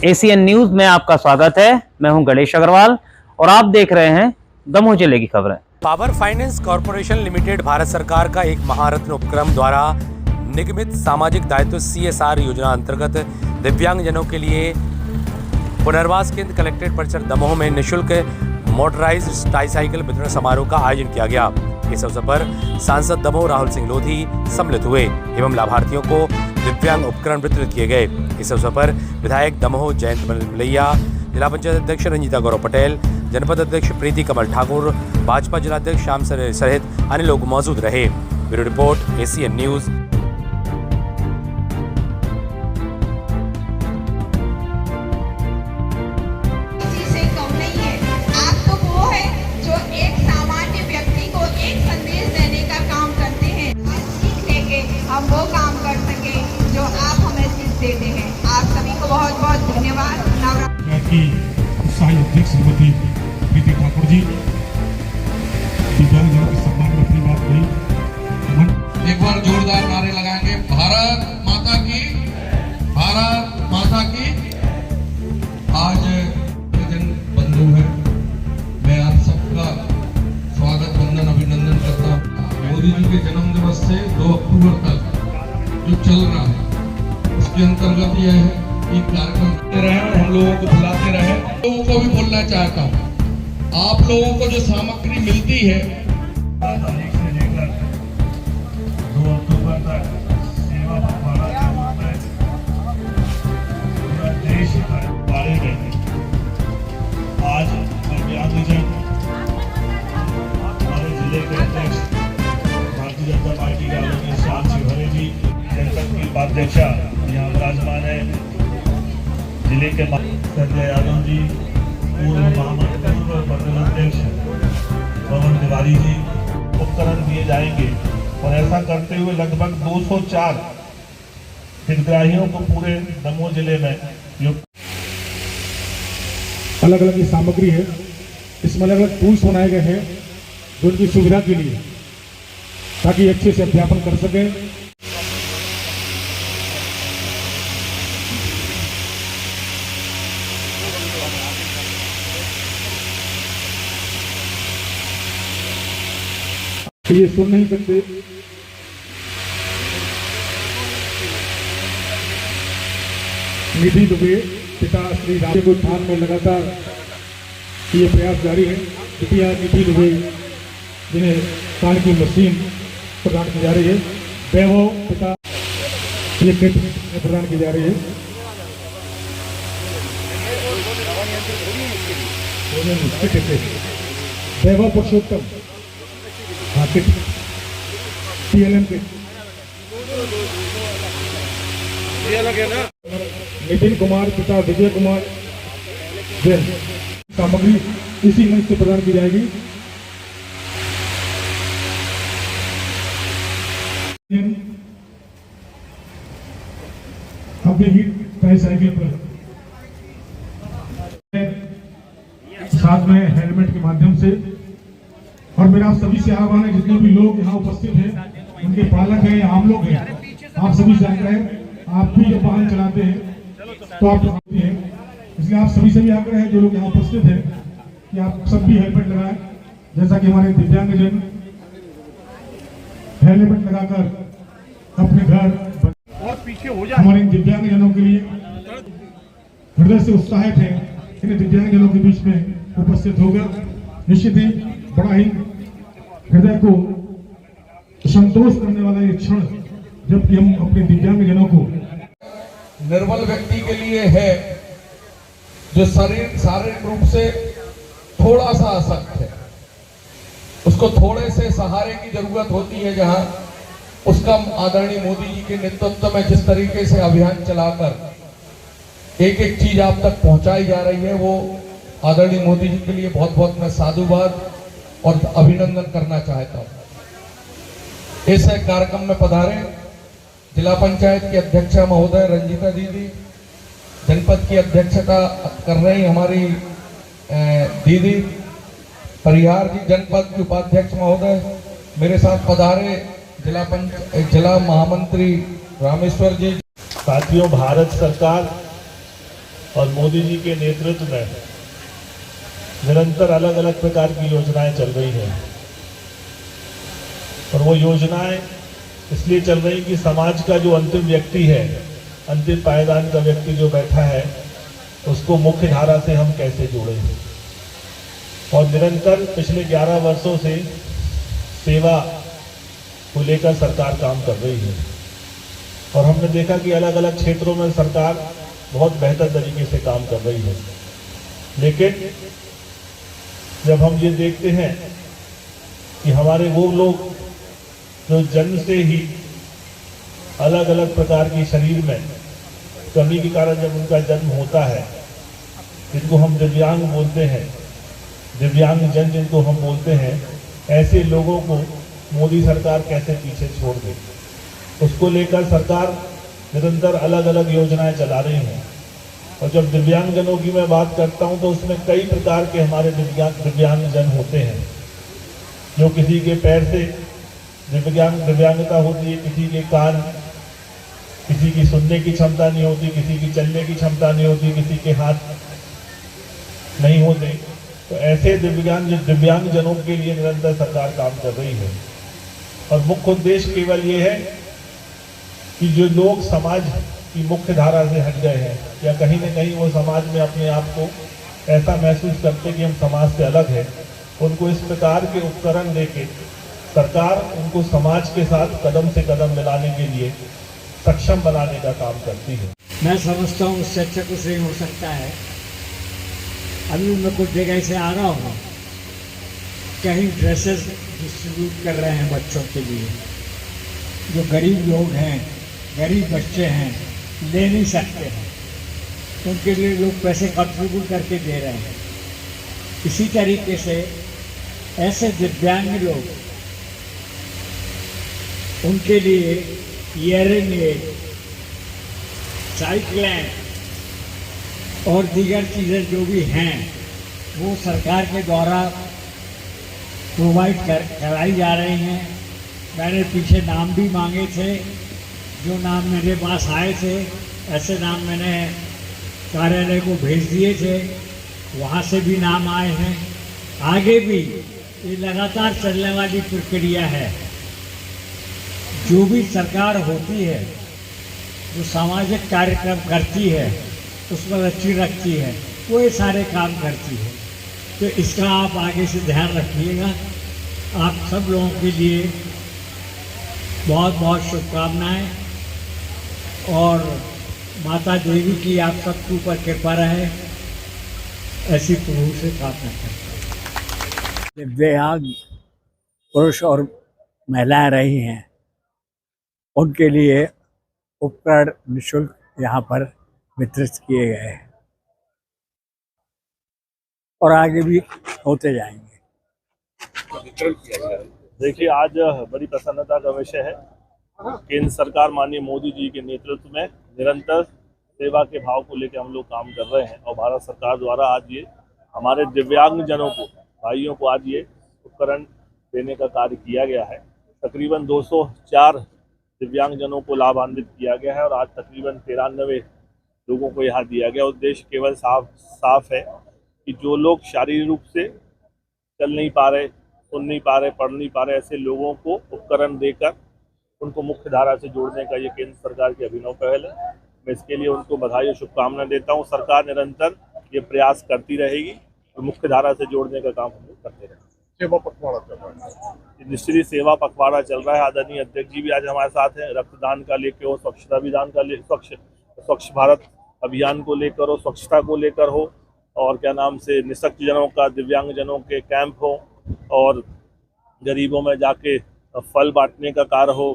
ACN news में आपका स्वागत है। मैं हूं गणेश अग्रवाल और आप देख रहे हैं दमोह जिले की खबरें। Power finance corporation limited Bharat सरकार का एक महारत्न उपक्रम द्वारा निगमित सामाजिक दायित्व CSR योजना अंतर्गत दिव्यांगजनों के लिए पुनर्वास केंद्र कलेक्ट्रेट परिसर दमोह में निःशुल्क मोटराइज्ड ट्राईसाइकिल वितरण समारोह का आयोजन किया गया। इस अवसर पर सांसद दमोह राहुल सिंह लोधी सम्मिलित हुए एवं लाभार्थियों को दिव्यांग उपकरण वितरित किए गए। इस अवसर पर विधायक दमोह जयंत मलैया, जिला पंचायत अध्यक्ष रंजीता गौरव पटेल, जनपद अध्यक्ष प्रीति कमल ठाकुर, भाजपा जिलाध्यक्ष श्याम सहित अन्य लोग मौजूद रहे। Bureau report, ACN news. हम वो काम कर सके जो आप हमें सीख देते हैं। आप सभी को बहुत बहुत धन्यवाद। की उत्साही अध्यक्ष श्रीमती प्रीति ठाकुर जी, दिव्यांगजनों के सम्मान में अपनी बात कही। एक बार जोरदार नारे लगाएंगे, भारत माता की, भारत माता की। आज जन बंधु है, मैं आप सबका स्वागत वंदन अभिनंदन करता हूँ। मोदी जी के जन्म दिवस से 2 अक्टूबर तक जो चल रहा है उसके अंतर्गत यह है कि कार्यक्रम करते रहे और हम लोगों को बुलाते रहे। लोगों को भी बोलना चाहता हूँ, आप लोगों को जो सामग्री मिलती है 7 तारीख से लेकर 2 अक्टूबर तक सेवा पखवाड़ा के रूप में पूरा देश बारे में आज दिव्यांगजन हमारे जिले के अध्यक्ष भारतीय जनता पार्टी के आदरणीय श्याम सिंह जी, जनपद की उपाध्यक्षा यहाँ विराजमान है, जिले के संजय यादव जी, पूर्व मंडल अध्यक्ष पवन तिवारी जी, उपकरण दिए जाएंगे। और ऐसा करते हुए लगभग 204 हितग्राहियों को पूरे दमोह जिले में अलग अलग सामग्री है। इसमें अलग अलग टूल्स बनाए गए हैं जो उनकी सुविधा के लिए, ताकि अच्छे से अध्यापन कर सके। ये सुन नहीं सकते, निधि दुबे पिता श्री राम के उत्थान में लगातार ये प्रयास जारी है। कृपया निधि दुबे जिन्हें कान की मशीन प्रदान की जा रही है, वैभव पिता ये किट प्रदान की जा रही है। Vaibhav Purushottam kit PLM kit. Nitin Kumar पिता विजय कुमार जैन सामग्री इसी मंच से प्रदान की जाएगी। अपनी ट्राईसाइकिल पर साथ में हेलमेट के माध्यम से। और मेरा आप सभी से आह्वान है, जितने भी लोग यहाँ उपस्थित हैं, उनके पालक हैं या आम लोग हैं, आप सभी से आग्रह है, आप भी जब वाहन चलाते हैं तो आप चलाते हैं, इसलिए आप सभी से भी आग्रह है जो लोग यहाँ उपस्थित हैं कि आप सब भी हेलमेट लगाएं। जैसा कि हमारे दिव्यांगजन हेलमेट लगाकर अपने घर और पीछे हो जाए। हमारे दिव्यांगजनों के लिए हृदय से उत्साहित है इन दिव्यांगजनों के बीच में उपस्थित होकर निश्चित ही बड़ा ही हृदय को संतोष करने वाला ये क्षण, जबकि हम अपने दिव्यांगजनों को निर्बल व्यक्ति के लिए है जो शारीरिक रूप से थोड़ा सा असक्त है, उसको थोड़े से सहारे की जरूरत होती है। जहां उसका आदरणीय मोदी जी के नेतृत्व में जिस तरीके से अभियान चलाकर एक एक चीज आप तक पहुंचाई जा रही है, वो आदरणीय मोदी जी के लिए बहुत बहुत मैं साधुवाद और अभिनंदन करना चाहता हूं। इस कार्यक्रम में पधारे जिला पंचायत की अध्यक्षा महोदय रंजीता दीदी, जनपद की अध्यक्षता कर रही हमारी दीदी परिहार जी, जनपद के उपाध्यक्ष महोदय, मेरे साथ पधारे जिला महामंत्री रामेश्वर जी। साथियों, भारत सरकार और मोदी जी के नेतृत्व में निरंतर अलग अलग प्रकार की योजनाएं चल रही हैं। और वो योजनाएं इसलिए चल रही कि समाज का जो अंतिम व्यक्ति है, अंतिम पायदान का व्यक्ति जो बैठा है, उसको मुख्य धारा से हम कैसे जोड़ें। और निरंतर पिछले 11 वर्षों से सेवा को लेकर सरकार काम कर रही है। और हमने देखा कि अलग अलग क्षेत्रों में सरकार बहुत बेहतर तरीके से काम कर रही है। लेकिन जब हम ये देखते हैं कि हमारे वो लोग जो जन्म से ही अलग अलग प्रकार की शरीर में कमी के कारण जब उनका जन्म होता है, जिनको हम दिव्यांग बोलते हैं, दिव्यांग जन जिनको हम बोलते हैं, ऐसे लोगों को मोदी सरकार कैसे पीछे छोड़ दे। उसको लेकर सरकार निरंतर अलग अलग योजनाएं चला रही हैं। और जब दिव्यांगजनों की मैं बात करता हूं तो उसमें कई प्रकार के हमारे दिव्यांगजन होते हैं। जो किसी के पैर से दिव्यांगता होती है, किसी के कान, किसी की सुनने की क्षमता नहीं होती, किसी की चलने की क्षमता नहीं होती, किसी के हाथ नहीं होते। तो ऐसे दिव्यांगजनों के लिए निरंतर सरकार काम कर रही है। और मुख्य उद्देश्य केवल ये है कि जो लोग समाज की मुख्य धारा से हट गए हैं या कहीं न कहीं वो समाज में अपने आप को ऐसा महसूस करते कि हम समाज से अलग हैं, उनको इस प्रकार के उपकरण देके सरकार उनको समाज के साथ कदम से कदम मिलाने के लिए सक्षम बनाने का काम करती है। मैं समझता हूँ उससे अच्छा कुछ नहीं हो सकता है। अभी मैं कुछ जगह से आ रहा हूँ, कहीं ड्रेसेस डिस्ट्रीब्यूट कर रहे हैं बच्चों के लिए। जो गरीब लोग हैं, गरीब बच्चे हैं, ले नहीं सकते हैं, उनके लिए लोग पैसे कंट्रीब्यूट करके दे रहे हैं। इसी तरीके से ऐसे दिव्यांग लोग, उनके लिए ईयरिंग एड, साइकिलें और दीगर चीज़ें जो भी हैं वो सरकार के द्वारा प्रोवाइड कराई जा रही हैं। मैंने पीछे नाम भी मांगे थे, जो नाम मेरे पास आए थे ऐसे नाम मैंने कार्यालय को भेज दिए थे, वहाँ से भी नाम आए हैं। आगे भी ये लगातार चलने वाली प्रक्रिया है। जो भी सरकार होती है, जो सामाजिक कार्यक्रम करती है, उसमें रुचि रखती है, वो ये सारे काम करती है। तो इसका आप आगे से ध्यान रखिएगा। आप सब लोगों के लिए बहुत बहुत शुभकामनाएं और माता देवी की आप सबके ऊपर कृपा रहे, ऐसी प्रभु से प्रार्थना करता हूँ। दिव्यांग पुरुष और महिलाएं रही हैं, उनके लिए उपकरण निःशुल्क यहाँ पर वितरित किए गए हैं और आगे भी होते जाएंगे। देखिए, आज बड़ी प्रसन्नता का विषय है। केंद्र सरकार माननीय मोदी जी के नेतृत्व में निरंतर सेवा के भाव को लेकर हम लोग काम कर रहे हैं। और भारत सरकार द्वारा आज ये हमारे दिव्यांगजनों को, भाइयों को आज ये उपकरण देने का कार्य किया गया है। तकरीबन 204 दिव्यांगजनों को लाभान्वित किया गया है और आज तकरीबन 93 लोगों को यहाँ दिया गया। उद्देश्य केवल साफ है कि जो लोग शारीरिक रूप से चल नहीं पा रहे, सुन नहीं पा रहे, पढ़ नहीं पा रहे, ऐसे लोगों को उपकरण देकर उनको मुख्य धारा से जोड़ने का ये केंद्र सरकार की अभिनव पहल है। मैं इसके लिए उनको बधाई और शुभकामनाएं देता हूँ। सरकार निरंतर ये प्रयास करती रहेगी और मुख्य धारा से जोड़ने का काम हम लोग करते रहेंगे। सेवा पखवाड़ा चल रहा है, निश्चित सेवा पखवाड़ा चल रहा है। आदरणीय अध्यक्ष जी भी आज हमारे साथ हैं। रक्तदान का लेकर हो, स्वच्छता अभियान का स्वच्छ भारत अभियान को लेकर हो, स्वच्छता को लेकर हो, और क्या नाम से निःशक्तजनों का, दिव्यांगजनों के कैंप हो, और गरीबों में जाके फल बांटने का कार्य हो,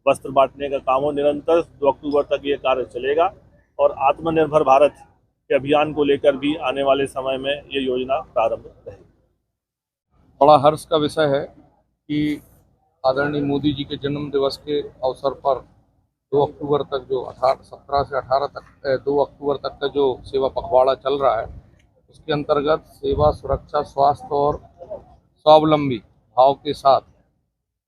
वस्त्र बांटने का काम हो। निरंतर 2 अक्टूबर तक ये कार्य चलेगा और आत्मनिर्भर भारत के अभियान को लेकर भी आने वाले समय में ये योजना प्रारंभ रहेगी। बड़ा हर्ष का विषय है कि आदरणीय मोदी जी के जन्म दिवस के अवसर पर 2 अक्टूबर तक जो 17 से 18 तक 2 अक्टूबर तक का जो सेवा पखवाड़ा चल रहा है, उसके अंतर्गत सेवा, सुरक्षा, स्वास्थ्य और स्वावलंबी भाव के साथ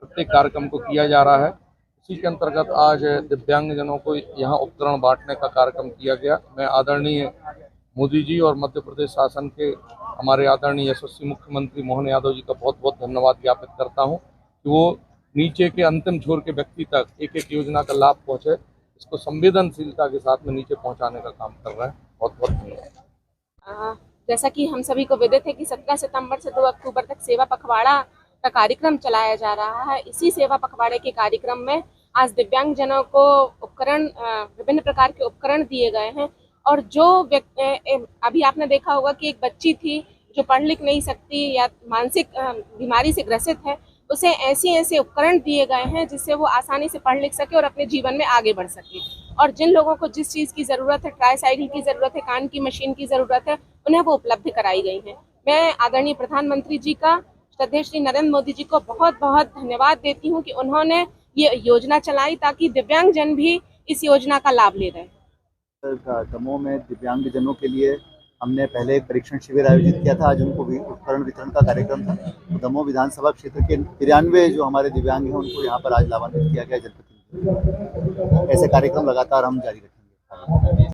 प्रत्येक कार्यक्रम को किया जा रहा है। इसी के अंतर्गत आज दिव्यांगजनों को यहाँ उपकरण बांटने का कार्यक्रम किया गया। मैं आदरणीय मोदी जी और मध्य प्रदेश शासन के हमारे आदरणीय यशस्वी मुख्यमंत्री मोहन यादव जी का बहुत बहुत धन्यवाद ज्ञापित करता हूं कि वो नीचे के अंतिम छोर के व्यक्ति तक एक एक योजना का लाभ पहुंचे, इसको संवेदनशीलता के साथ में नीचे पहुंचाने का काम कर रहा है। बहुत बहुत धन्यवाद। जैसा कि हम सभी को विदित है कि 17 सितंबर से 2 अक्टूबर तक सेवा पखवाड़ा का कार्यक्रम चलाया जा रहा है। इसी सेवा पखवाड़े के कार्यक्रम में आज दिव्यांगजनों को उपकरण, विभिन्न प्रकार के उपकरण दिए गए हैं। और जो अभी आपने देखा होगा कि एक बच्ची थी जो पढ़ लिख नहीं सकती या मानसिक बीमारी से ग्रसित है, उसे ऐसे उपकरण दिए गए हैं जिससे वो आसानी से पढ़ लिख सके और अपने जीवन में आगे बढ़ सके। और जिन लोगों को जिस चीज़ की ज़रूरत है, ट्राईसाइकिल की ज़रूरत है, कान की मशीन की ज़रूरत है, उन्हें वो उपलब्ध कराई गई है। मैं आदरणीय प्रधानमंत्री जी का, श्रद्धेय श्री नरेंद्र मोदी जी को बहुत बहुत धन्यवाद देती हूँ कि उन्होंने ये योजना चलाई ताकि दिव्यांगजन भी इस योजना का लाभ ले रहे हैं। दमोह में दिव्यांगजनों के लिए हमने पहले एक परीक्षण शिविर आयोजित किया था। आज उनको भी उपकरण वितरण का कार्यक्रम था। तो दमोह विधानसभा क्षेत्र के 93 जो हमारे दिव्यांग हैं उनको यहाँ पर आज लाभान्वित किया गया जनप्रतिनिधि। ऐसे कार्यक्रम लगातार हम जारी रखेंगे।